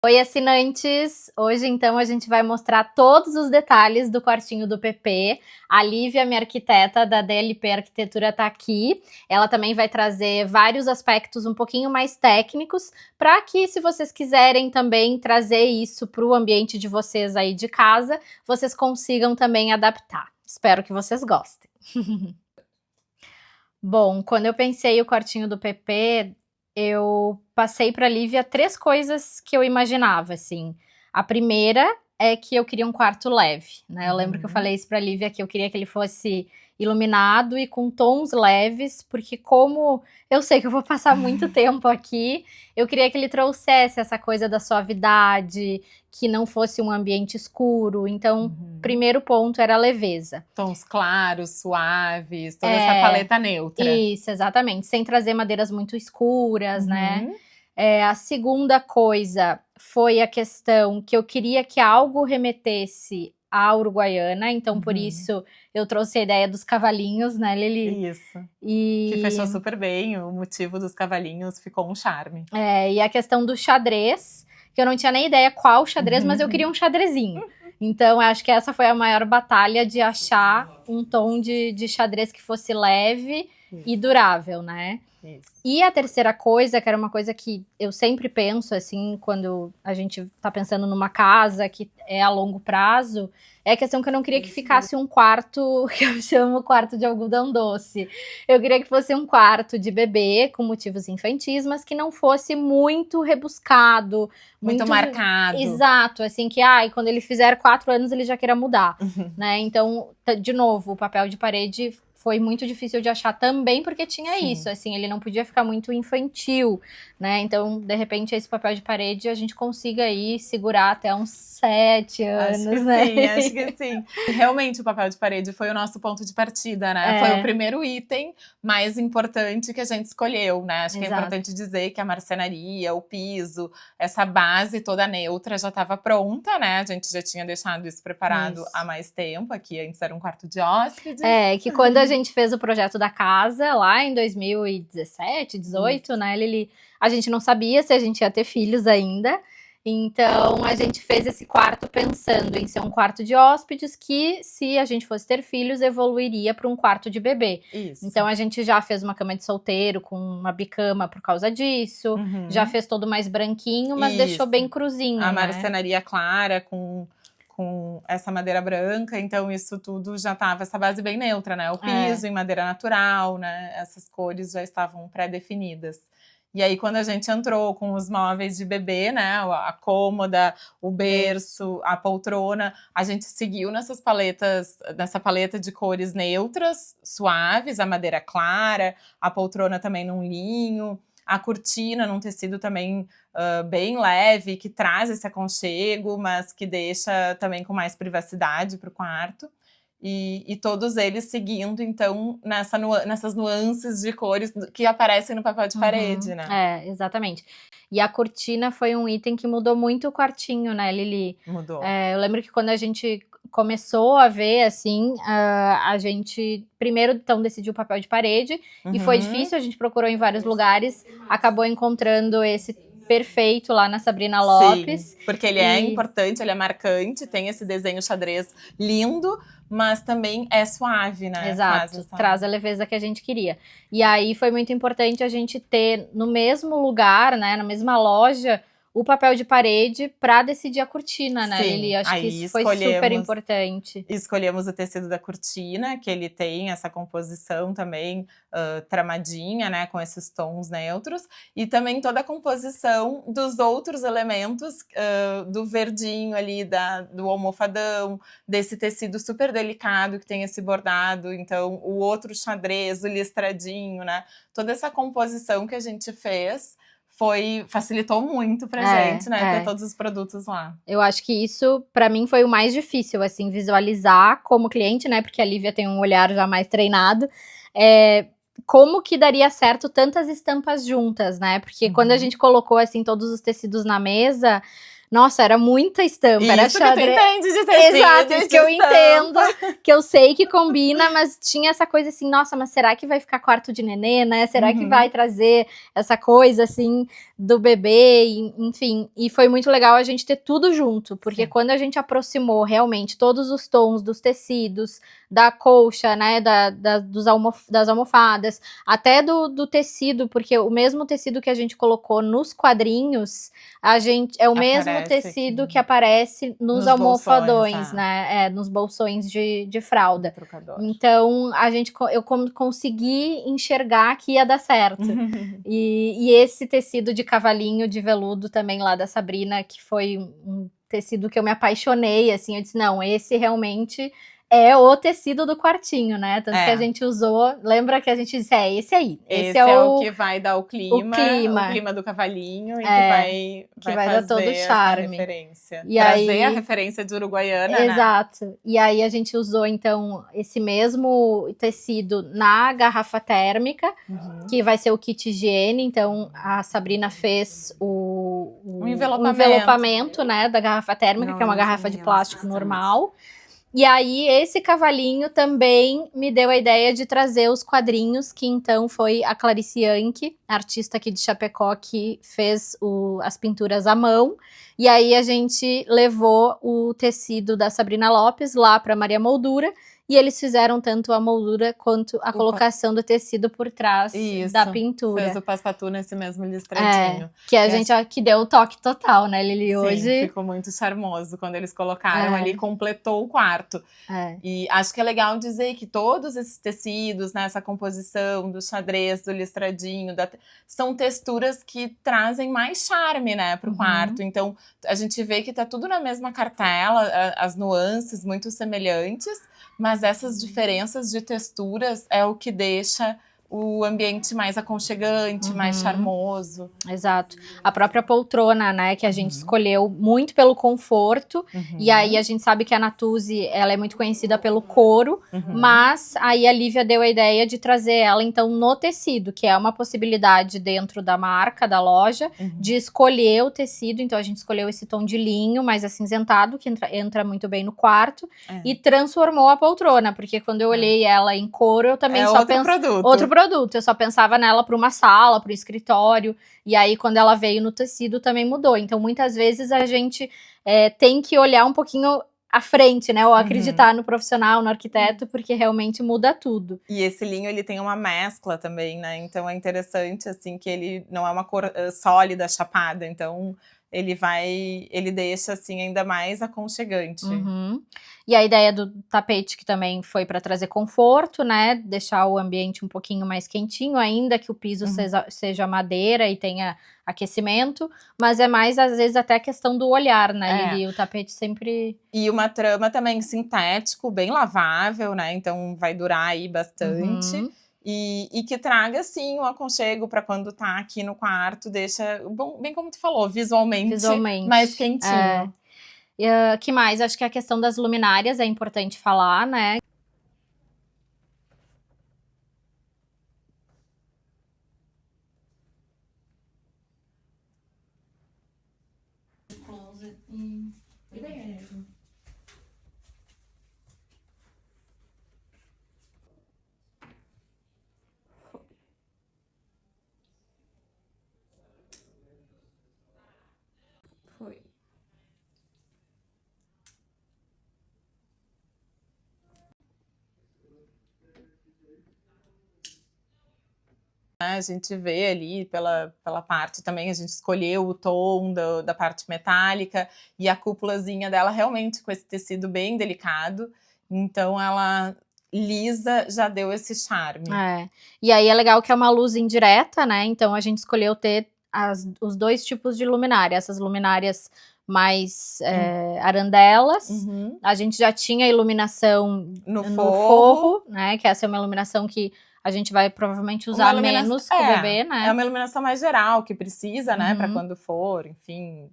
Oi, assinantes! Hoje, então, a gente vai mostrar todos os detalhes do quartinho do PP. A Lívia, minha arquiteta da DLP Arquitetura, tá aqui. Ela também vai trazer vários aspectos um pouquinho mais técnicos, para que, se vocês quiserem também trazer isso para o ambiente de vocês aí de casa, vocês consigam também adaptar. Espero que vocês gostem. Bom, quando eu pensei o quartinho do PP, eu passei para a Lívia 3 coisas que eu imaginava, assim. A primeira é que eu queria um quarto leve, né? Eu lembro que eu falei isso para a Lívia, que eu queria que ele fosse iluminado e com tons leves, porque como eu sei que eu vou passar muito tempo aqui, eu queria que ele trouxesse essa coisa da suavidade, que não fosse um ambiente escuro. Então, primeiro ponto era a leveza. Tons claros, suaves, toda essa paleta neutra. Isso, exatamente. Sem trazer madeiras muito escuras, né? A segunda coisa foi a questão que eu queria que algo remetesse à Uruguaiana, então por isso eu trouxe a ideia dos cavalinhos, né, Lili? Isso. Que fechou super bem, o motivo dos cavalinhos ficou um charme. E a questão do xadrez, que eu não tinha nem ideia qual xadrez, mas eu queria um xadrezinho. Então, acho que essa foi a maior batalha de achar um tom de xadrez que fosse leve e durável, né? Isso. E a terceira coisa, que era uma coisa que eu sempre penso, assim, quando a gente tá pensando numa casa que é a longo prazo, é a questão que eu não queria que ficasse um quarto, que eu chamo quarto de algodão doce. Eu queria que fosse um quarto de bebê, com motivos infantis, mas que não fosse muito rebuscado. Muito marcado. Exato, assim, que quando ele fizer 4 anos ele já queira mudar, né? Então, de novo, o papel de parede foi muito difícil de achar também, porque tinha isso, assim, ele não podia ficar muito infantil, né? Então, de repente, esse papel de parede a gente consiga aí segurar até uns 7 anos, acho que né? Sim, acho que sim. Realmente, o papel de parede foi o nosso ponto de partida, né? Foi o primeiro item mais importante que a gente escolheu, né? Acho que é importante dizer que a marcenaria, o piso, essa base toda neutra já estava pronta, né? A gente já tinha deixado isso preparado há mais tempo. Aqui antes era um quarto de hóspedes. Que quando a gente fez o projeto da casa, lá em 2017, 18, né, Lili? A gente não sabia se a gente ia ter filhos ainda. Então, a gente fez esse quarto pensando em ser um quarto de hóspedes que, se a gente fosse ter filhos, evoluiria para um quarto de bebê. Isso. Então, a gente já fez uma cama de solteiro com uma bicama por causa disso. Já fez todo mais branquinho, mas deixou bem cruzinho, a né? marcenaria clara com essa madeira branca, então isso tudo já tava, essa base bem neutra, né? O piso em madeira natural, né? Essas cores já estavam pré-definidas. E aí, quando a gente entrou com os móveis de bebê, né? A cômoda, o berço, a poltrona, a gente seguiu nessa paleta de cores neutras, suaves, a madeira clara, a poltrona também num linho, a cortina num tecido também bem leve, que traz esse aconchego, mas que deixa também com mais privacidade para o quarto. E todos eles seguindo, então, nessas nuances de cores que aparecem no papel de parede, né? Exatamente. E a cortina foi um item que mudou muito o quartinho, né, Lili? Mudou. Eu lembro que quando a gente começou a ver, assim, a gente primeiro, então, decidiu o papel de parede, e foi difícil, a gente procurou em vários lugares, acabou encontrando esse perfeito lá na Sabrina Lopes. Sim, porque ele é importante, ele é marcante, tem esse desenho xadrez lindo, mas também é suave, né? Exato, traz a leveza que a gente queria. E aí foi muito importante a gente ter no mesmo lugar, né, na mesma loja, o papel de parede para decidir a cortina, né, Lili? Acho que isso foi super importante. Escolhemos o tecido da cortina, que ele tem essa composição também tramadinha, né, com esses tons neutros, e também toda a composição dos outros elementos, do verdinho ali, do almofadão, desse tecido super delicado que tem esse bordado, então o outro xadrez, o listradinho, né, toda essa composição que a gente fez facilitou muito pra gente, né, ter todos os produtos lá. Eu acho que isso, pra mim, foi o mais difícil, assim, visualizar como cliente, né, porque a Lívia tem um olhar já mais treinado, como que daria certo tantas estampas juntas, né, porque quando a gente colocou, assim, todos os tecidos na mesa, Nossa, era muita estampa, era Isso que tu xadrez. entende de tecido, Exato, isso de que eu estampa. entendo, que eu sei que combina, mas tinha essa coisa assim, nossa, mas será que vai ficar quarto de nenê, né? Será que vai trazer essa coisa assim do bebê, enfim. E foi muito legal a gente ter tudo junto, porque quando a gente aproximou realmente todos os tons dos tecidos, da colcha, né, das almofadas, até do tecido, porque o mesmo tecido que a gente colocou nos quadrinhos, é o mesmo tecido que aparece nos almofadões, bolsões, né? Nos bolsões de fralda. Trocador. Então, eu consegui enxergar que ia dar certo. E esse tecido de cavalinho de veludo também lá da Sabrina, que foi um tecido que eu me apaixonei, assim, eu disse, não, esse realmente é o tecido do quartinho, né? Tanto que a gente usou, lembra que a gente disse, esse aí. Esse é o que vai dar o clima do cavalinho e que vai dar todo o charme. Essa referência. E trazer aí, a referência de Uruguaiana, exato. né? E aí a gente usou, então, esse mesmo tecido na garrafa térmica, que vai ser o kit higiene. Então, a Sabrina fez o envelopamento, né, da garrafa térmica, que é uma garrafa de plástico normal. E aí, esse cavalinho também me deu a ideia de trazer os quadrinhos, que então foi a Clarice Yankee, artista aqui de Chapecó, que fez as pinturas à mão. E aí, a gente levou o tecido da Sabrina Lopes lá para Maria Moldura, e eles fizeram tanto a moldura quanto a colocação do tecido por trás da pintura. Fez o paspatu nesse mesmo listradinho. Que a gente que deu o toque total, né, Lili? Hoje Sim, ficou muito charmoso quando eles colocaram ali, completou o quarto. E acho que é legal dizer que todos esses tecidos, né, essa composição do xadrez, do listradinho, são texturas que trazem mais charme, né, pro quarto. Então, a gente vê que tá tudo na mesma cartela, as nuances muito semelhantes, mas essas diferenças de texturas é o que deixa o ambiente mais aconchegante, mais charmoso. Exato. A própria poltrona, né, que a gente escolheu muito pelo conforto, e aí a gente sabe que a Natuzzi, ela é muito conhecida pelo couro, mas aí a Lívia deu a ideia de trazer ela, então, no tecido, que é uma possibilidade dentro da marca, da loja, de escolher o tecido. Então, a gente escolheu esse tom de linho mais acinzentado, que entra muito bem no quarto, e transformou a poltrona, porque quando eu olhei ela em couro, eu também só pensei... Outro produto. Eu só pensava nela para uma sala, para o escritório, e aí quando ela veio no tecido também mudou. Então muitas vezes a gente tem que olhar um pouquinho à frente, né, ou acreditar no profissional, no arquiteto, porque realmente muda tudo. E esse linho, ele tem uma mescla também, né, então é interessante, assim, que ele não é uma cor sólida, chapada, então... ele deixa, assim, ainda mais aconchegante. E a ideia do tapete, que também foi para trazer conforto, né? Deixar o ambiente um pouquinho mais quentinho, ainda que o piso seja madeira e tenha aquecimento, mas é mais, às vezes, até a questão do olhar, né, Lili? O tapete sempre... E uma trama também sintético, bem lavável, né? Então vai durar aí bastante. E que traga, sim, um aconchego para quando tá aqui no quarto, deixa, bem como tu falou, visualmente mais quentinho. Que mais? Acho que a questão das luminárias é importante falar, né? A gente vê ali pela parte também, a gente escolheu o tom da parte metálica e a cúpulazinha dela realmente com esse tecido bem delicado, então ela lisa já deu esse charme. E aí é legal que é uma luz indireta, né, então a gente escolheu ter os dois tipos de luminária, essas luminárias mais arandelas, a gente já tinha iluminação no forro, né, que essa é uma iluminação que a gente vai provavelmente usar menos com o bebê, né? É uma iluminação mais geral, que precisa, né, para quando for, enfim,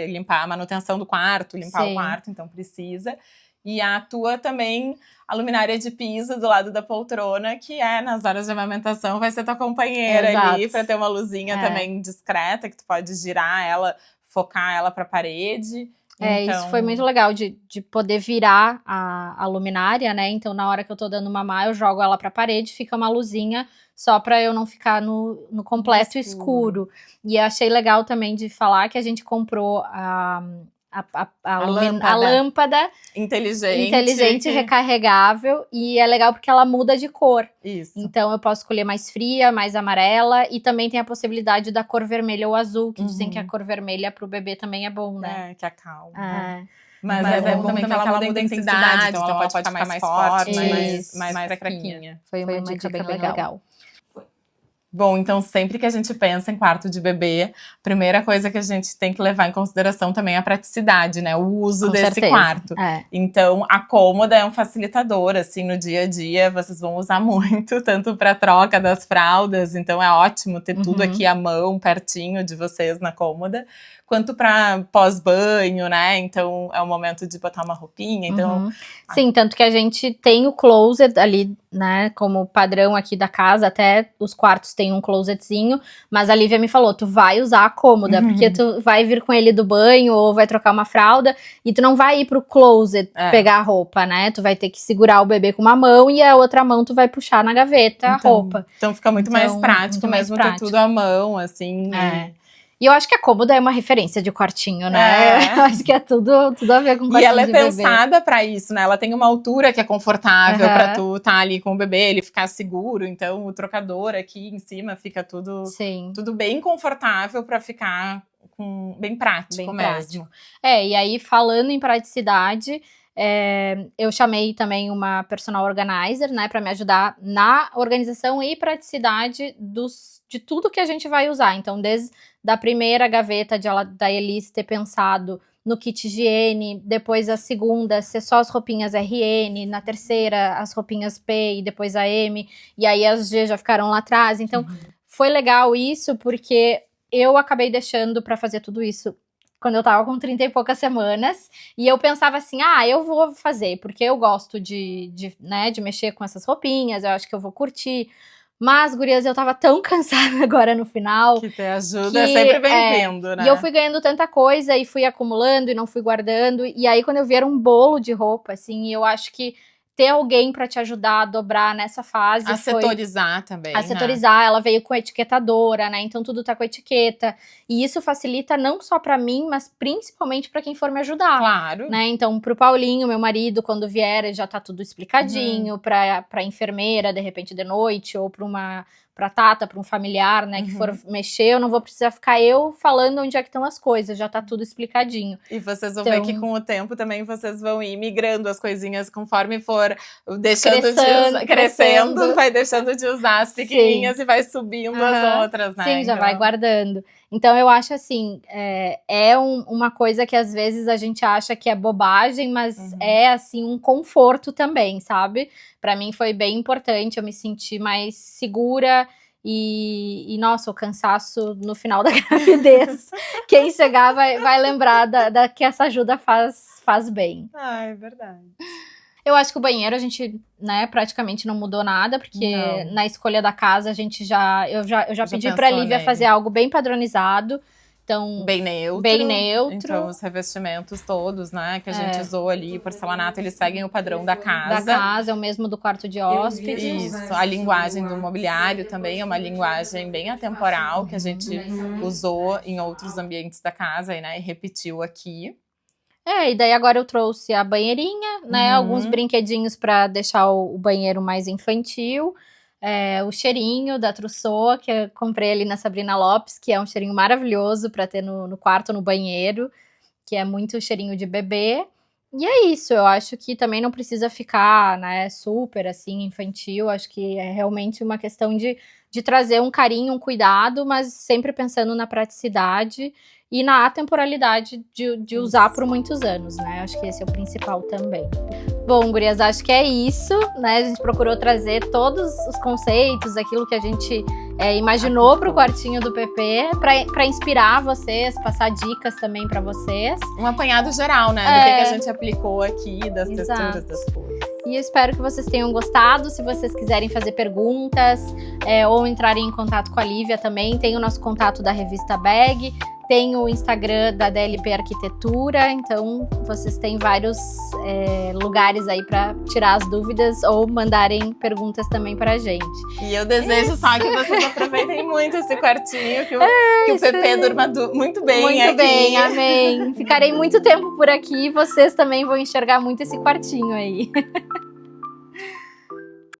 limpar a manutenção do quarto, limpar o quarto, então precisa. E a tua também, a luminária de piso do lado da poltrona, que nas horas de amamentação vai ser tua companheira ali, para ter uma luzinha também discreta, que tu pode girar ela focar ela pra parede. Isso foi muito legal de poder virar a luminária, né? Então, na hora que eu tô dando mamar, eu jogo ela pra parede, fica uma luzinha só pra eu não ficar no completo escuro. E achei legal também de falar que a gente comprou a lâmpada inteligente recarregável, e é legal porque ela muda de cor. Isso. Então eu posso escolher mais fria, mais amarela, e também tem a possibilidade da cor vermelha ou azul, que dizem que a cor vermelha pro bebê também é bom, né? Que acalma. Mas é bom também que ela muda a intensidade, então ela pode ficar mais forte, mais fraquinha. Foi uma dica bem legal. Bom, então sempre que a gente pensa em quarto de bebê, a primeira coisa que a gente tem que levar em consideração também é a praticidade, né? O uso desse quarto. Então, a cômoda é um facilitador, assim, no dia a dia, vocês vão usar muito, tanto para troca das fraldas, então é ótimo ter tudo aqui à mão, pertinho de vocês na cômoda, quanto para pós-banho, né? Então, é o momento de botar uma roupinha, então... Sim, tanto que a gente tem o closet ali, né, como padrão aqui da casa, até os quartos tem um closetzinho, mas a Lívia me falou, tu vai usar a cômoda, porque tu vai vir com ele do banho ou vai trocar uma fralda e tu não vai ir pro closet pegar a roupa, né? Tu vai ter que segurar o bebê com uma mão e a outra mão tu vai puxar na gaveta a roupa. Então fica muito mais prático, mesmo ter tudo à mão, assim. E eu acho que a cômoda é uma referência de quartinho, né? Eu acho que é tudo a ver com quartinho. E ela é pensada pra isso, né? Ela tem uma altura que é confortável pra tu tá ali com o bebê, ele ficar seguro. Então o trocador aqui em cima fica tudo bem confortável pra ficar bem prático mesmo. E aí falando em praticidade, eu chamei também uma personal organizer, né, para me ajudar na organização e praticidade de tudo que a gente vai usar. Então, desde da primeira gaveta da Elis ter pensado no kit higiene, depois a segunda ser só as roupinhas RN, na terceira as roupinhas P e depois a M, e aí as G já ficaram lá atrás. Então, foi legal isso, porque eu acabei deixando para fazer tudo isso quando eu tava com 30 e poucas semanas, e eu pensava assim, eu vou fazer, porque eu gosto de mexer com essas roupinhas, eu acho que eu vou curtir. Mas, gurias, eu tava tão cansada agora no final. Que ter ajuda é sempre bem-vindo, né? E eu fui ganhando tanta coisa e fui acumulando e não fui guardando. E aí, quando eu vi, era um bolo de roupa, assim, e eu acho que ter alguém pra te ajudar a dobrar nessa fase. Setorizar também. Setorizar, ela veio com etiquetadora, né? Então tudo tá com etiqueta. E isso facilita não só pra mim, mas principalmente pra quem for me ajudar. Claro. Né? Então, pro Paulinho, meu marido, quando vier, já tá tudo explicadinho. Pra enfermeira, de repente, de noite, ou pra Tata, pra um familiar, né, que for mexer, eu não vou precisar ficar eu falando onde é que estão as coisas, já tá tudo explicadinho. E vocês vão ver que com o tempo também vocês vão ir migrando as coisinhas conforme for crescendo, vai deixando de usar as pequenininhas e vai subindo as outras, né? Sim, já vai guardando. Então eu acho assim, uma coisa que às vezes a gente acha que é bobagem, mas é assim um conforto também, sabe? Pra mim foi bem importante, eu me senti mais segura e nossa, o cansaço no final da gravidez, quem chegar vai lembrar que essa ajuda faz bem. É verdade. Eu acho que o banheiro a gente, né, praticamente não mudou nada, porque na escolha da casa eu já pedi pra Lívia fazer algo bem padronizado. Então, bem neutro. Então, os revestimentos todos, né, que a gente usou ali, porcelanato, eles seguem o padrão da casa. Da casa, é o mesmo do quarto de hóspedes. Isso, a linguagem do mobiliário também é uma linguagem bem atemporal, que a gente usou em outros ambientes da casa, né, e repetiu aqui. E daí agora eu trouxe a banheirinha, né, alguns brinquedinhos pra deixar o banheiro mais infantil. O cheirinho da Trousseau, que eu comprei ali na Sabrina Lopes, que é um cheirinho maravilhoso para ter no quarto, no banheiro, que é muito cheirinho de bebê. E é isso, eu acho que também não precisa ficar, né, super assim, infantil. Acho que é realmente uma questão de trazer um carinho, um cuidado, mas sempre pensando na praticidade e na atemporalidade de usar por muitos anos, né? Acho que esse é o principal também. Bom, gurias, acho que é isso, né? A gente procurou trazer todos os conceitos, aquilo que a gente imaginou para o quartinho do PP, para inspirar vocês, passar dicas também para vocês. Um apanhado geral, né? Do que a gente aplicou aqui, das texturas, das cores. E eu espero que vocês tenham gostado. Se vocês quiserem fazer perguntas ou entrarem em contato com a Lívia também, tem o nosso contato da revista Bag. Tem o Instagram da DLP Arquitetura, então vocês têm vários lugares aí para tirar as dúvidas ou mandarem perguntas também pra gente. E eu desejo só que vocês aproveitem muito esse quartinho, que o PP durma muito bem muito aqui. Bem, amém. Ficarei muito tempo por aqui e vocês também vão enxergar muito esse quartinho aí.